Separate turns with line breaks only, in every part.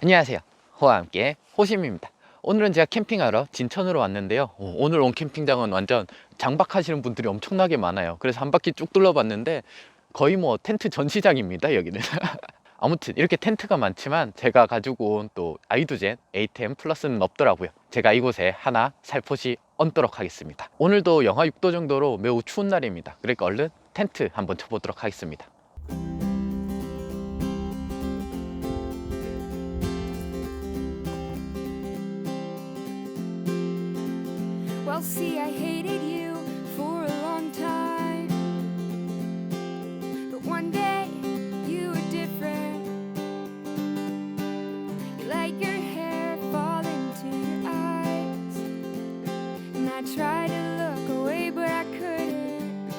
안녕하세요. 호와 함께 호심입니다. 오늘은 제가 캠핑하러 진천으로 왔는데요. 오늘 온 캠핑장은 완전 장박하시는 분들이 엄청나게 많아요. 그래서 한 바퀴 쭉 둘러봤는데 거의 뭐 텐트 전시장입니다, 여기는. 아무튼 이렇게 텐트가 많지만 제가 가지고 온 또 아이두젠 A10 플러스는 없더라고요. 제가 이곳에 하나 살포시 얹도록 하겠습니다. 오늘도 영하 6도 정도로 매우 추운 날입니다. 그러니까 얼른 텐트 한번 쳐보도록 하겠습니다.
Well, see, I hated you for a long time, but one day you were different. You let your hair fall into your eyes, and I tried to look away, but I couldn't.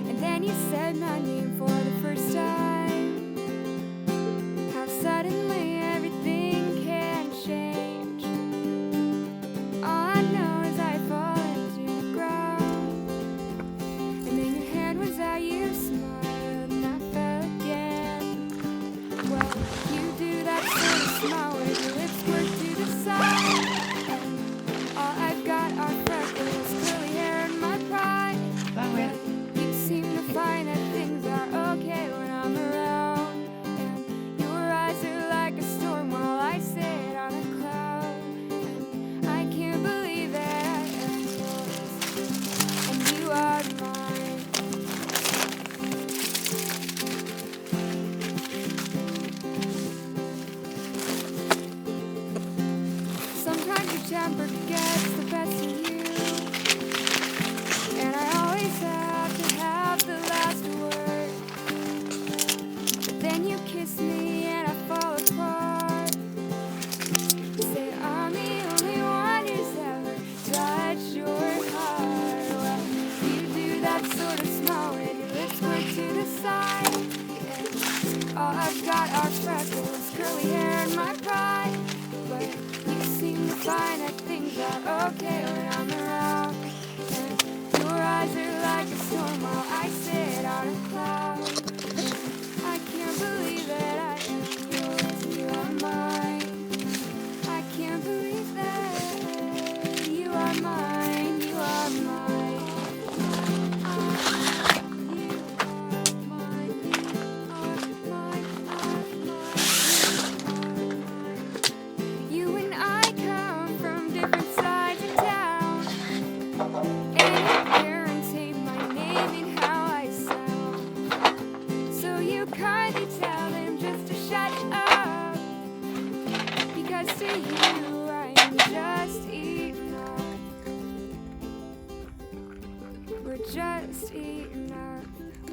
And then you said my name for the first time. How suddenly everything can change. All I know is I fall into the ground, and then your hand was out, you smiled, and I fell again. Well, you do that sort of smile where your lips work to the side, and all I've got are freckles, curly hair, and my pride. But you seem to find that things are okay when I'm around, and your eyes are like a storm while I sit on a cloud. I can't believe that I am yours, and you are mine. Sometimes your temper gets the best of you, and I always have to have the last word. But then you kiss me and I fall apart. Say I'm the only one who's ever touched your heart. Well, you do that sort of smile when your lips work to the side, and all I've got are freckles, curly hair, and my pride. But you seem to find that things are okay when I'm around, and your eyes are like a storm while I sit on a cloud. I can't believe that I am yours and you are mine. I can't believe that you are mine, you are mine. You are mine, you and I come from different sides of town, and your parents hate my name and how I sound. So you kindly tell them just to shut up, because to you I am just enough. We're just enough.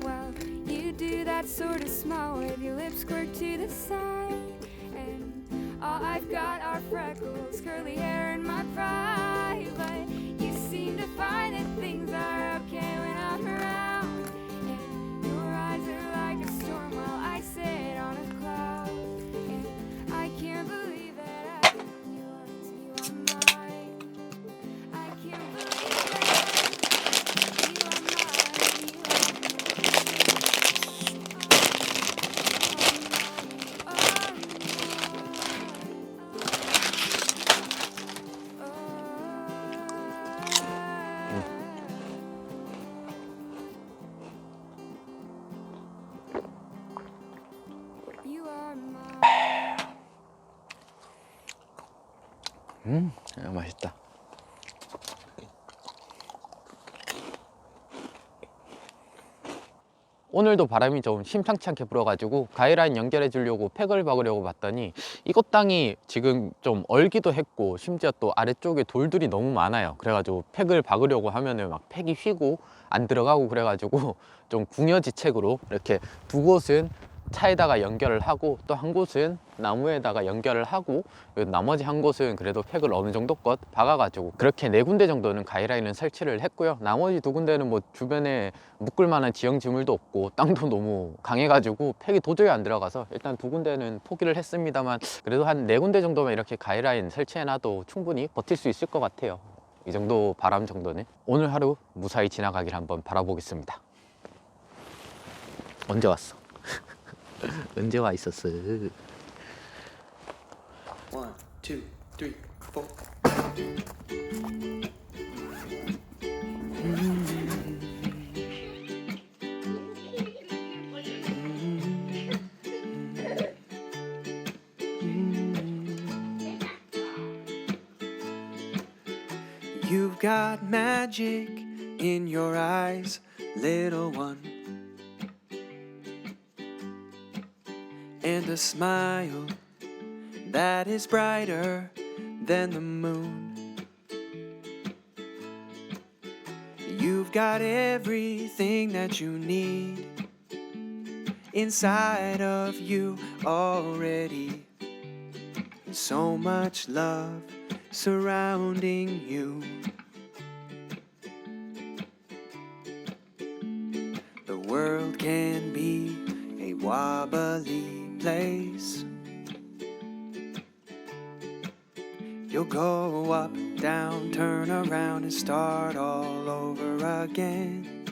Well, you do that sort of smile with your lips squirt to the side, and all I've got are freckles, curly hair, and my pride. But you seem to find that things are okay when I'm around, and your eyes are like a storm while I sit on a cloud, and I can't believe that I am yours, you are mine. I can't believe that you are mine, you You are mine.
맛있다. 오늘도 바람이 좀 심상치 않게 불어가지고 가위라인 연결해 주려고 팩을 박으려고 봤더니 이것 땅이 지금 좀 얼기도 했고 심지어 또 아래쪽에 돌들이 너무 많아요. 그래가지고 팩을 박으려고 하면은 막 팩이 휘고 안 들어가고 그래가지고 좀 궁여지책으로 이렇게 두 곳은 차에다가 연결을 하고 또 한 곳은 나무에다가 연결을 하고 나머지 한 곳은 그래도 팩을 어느 정도껏 박아가지고 그렇게 4군데 정도는 가이라인을 설치를 했고요. 나머지 2군데는 뭐 주변에 묶을 만한 지형 지물도 없고 땅도 너무 강해가지고 팩이 도저히 안 들어가서 일단 2군데는 포기를 했습니다만 그래도 한 4군데 정도면 이렇게 가이라인 설치해놔도 충분히 버틸 수 있을 것 같아요. 이 정도 바람 정도는. 오늘 하루 무사히 지나가길 한번 바라보겠습니다. 언제 왔어? 언제 와 있었어?
1, 2, 3, 4. You've got magic in your eyes, little one, and a smile that is brighter than the moon. You've got everything that you need inside of you already, and so much love surrounding you. The world can be a wobbly place. You'll go up, down, turn around and start all over again.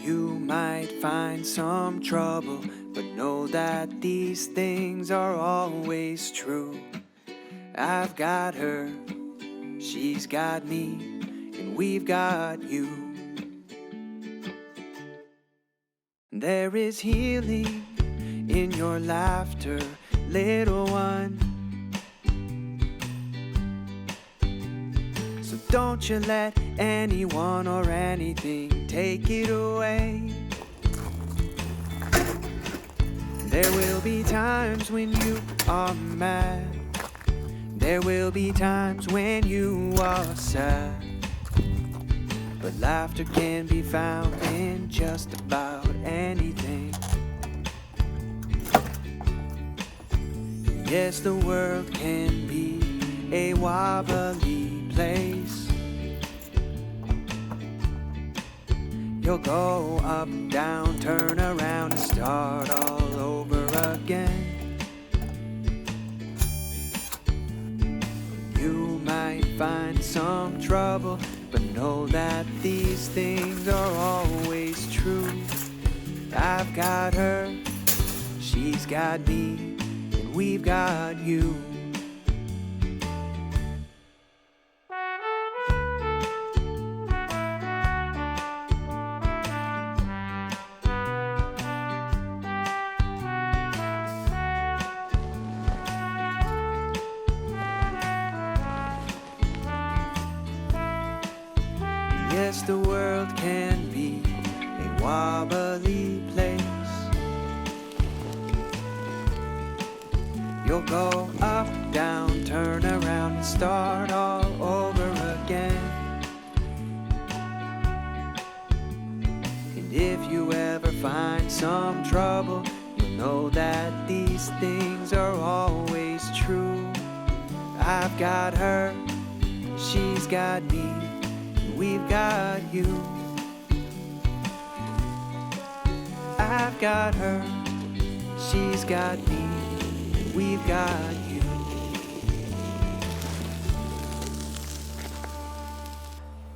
You might find some trouble, but know that these things are always true. I've got her, she's got me, and we've got you. There is healing in your laughter, little one. So don't you let anyone or anything take it away. There will be times when you are mad. There will be times when you are sad. But laughter can be found in just about anything. Yes, the world can be a wobbly place. You'll go up, down, turn around and start all over again. You might find some trouble, but know that these things are always true. I've got her, she's got me, and we've got you. Yes, the world can be a wobbly place. You'll go up, down, turn around and start all over again. And if you ever find some trouble, you'll know that these things are always true. I've got her, she's got me, we've got you. I've got her, she's got me, we've got you.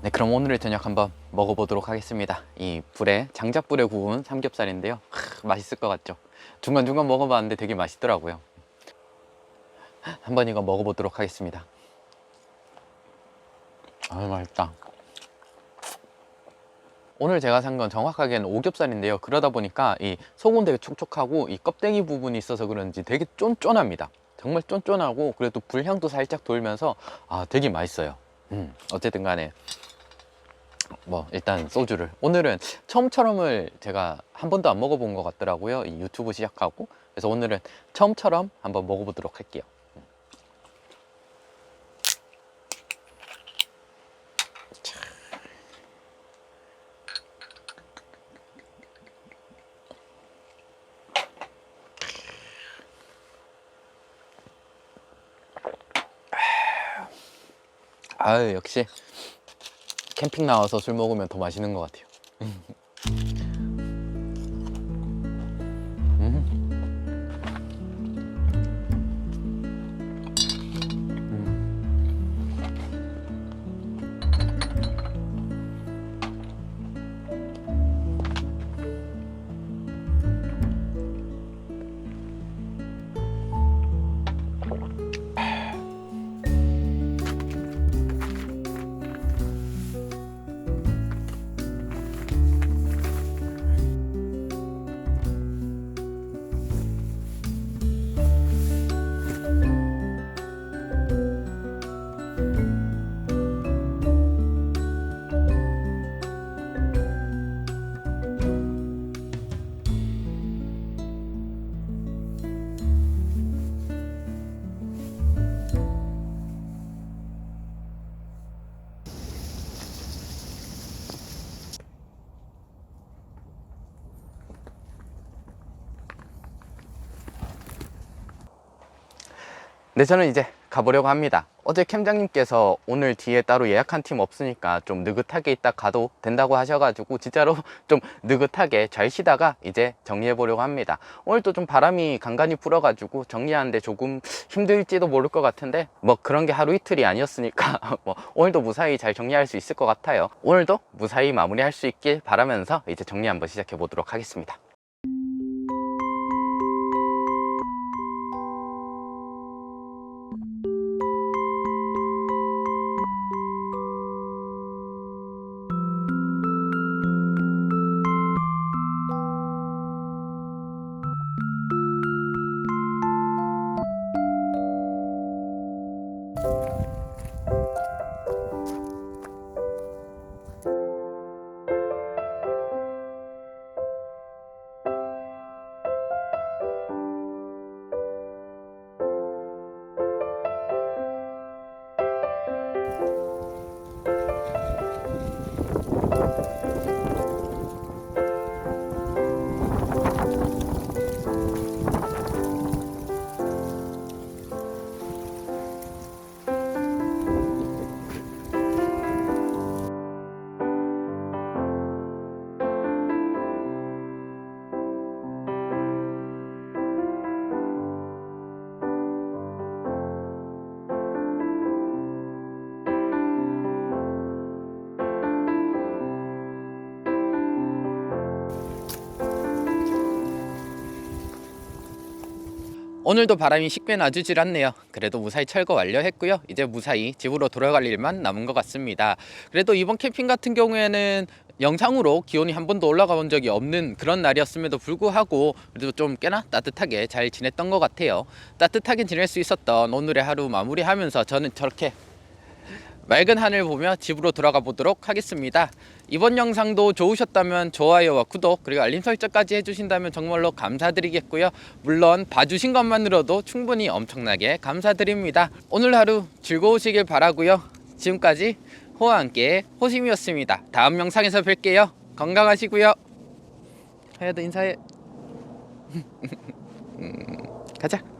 네, 그럼 오늘의 저녁 한번 먹어보도록 하겠습니다. 이 불에 장작불에 구운 삼겹살인데요. 맛있을 것 같죠? 중간중간 먹어봤는데 되게 맛있더라고요. 한번 이거 먹어보도록 하겠습니다. 아, 맛있다. 오늘 제가 산 건 정확하게는 오겹살인데요. 그러다 보니까 이 속은 되게 촉촉하고 이 껍데기 부분이 있어서 그런지 되게 쫀쫀합니다. 정말 쫀쫀하고 그래도 불향도 살짝 돌면서 되게 맛있어요. 어쨌든 간에 뭐 일단 소주를 오늘은 처음처럼을 제가 한 번도 안 먹어본 것 같더라고요. 이 유튜브 시작하고. 그래서 오늘은 처음처럼 한번 먹어보도록 할게요. 아유, 역시 캠핑 나와서 술 먹으면 더 맛있는 것 같아요. 네, 저는 이제 가보려고 합니다. 어제 캠장님께서 오늘 뒤에 따로 예약한 팀 없으니까 좀 느긋하게 있다 가도 된다고 하셔가지고 진짜로 좀 느긋하게 잘 쉬다가 이제 정리해 보려고 합니다. 오늘도 좀 바람이 간간히 불어가지고 정리하는데 조금 힘들지도 모를 것 같은데 뭐 그런 게 하루 이틀이 아니었으니까 뭐 오늘도 무사히 잘 정리할 수 있을 것 같아요. 오늘도 무사히 마무리할 수 있길 바라면서 이제 정리 한번 시작해 보도록 하겠습니다. 오늘도 바람이 식게 놔주질 않네요. 그래도 무사히 철거 완료했고요. 이제 무사히 집으로 돌아갈 일만 남은 것 같습니다. 그래도 이번 캠핑 같은 경우에는 영상으로 기온이 한 번도 올라가 본 적이 없는 그런 날이었음에도 불구하고 그래도 좀 꽤나 따뜻하게 잘 지냈던 것 같아요. 따뜻하게 지낼 수 있었던 오늘의 하루 마무리하면서 저는 저렇게 맑은 하늘 보며 집으로 돌아가 보도록 하겠습니다. 이번 영상도 좋으셨다면 좋아요와 구독 그리고 알림 설정까지 해주신다면 정말로 감사드리겠고요. 물론 봐주신 것만으로도 충분히 엄청나게 감사드립니다. 오늘 하루 즐거우시길 바라고요. 지금까지 호와 함께 호심이었습니다. 다음 영상에서 뵐게요. 건강하시고요. 하야도 인사해. 가자.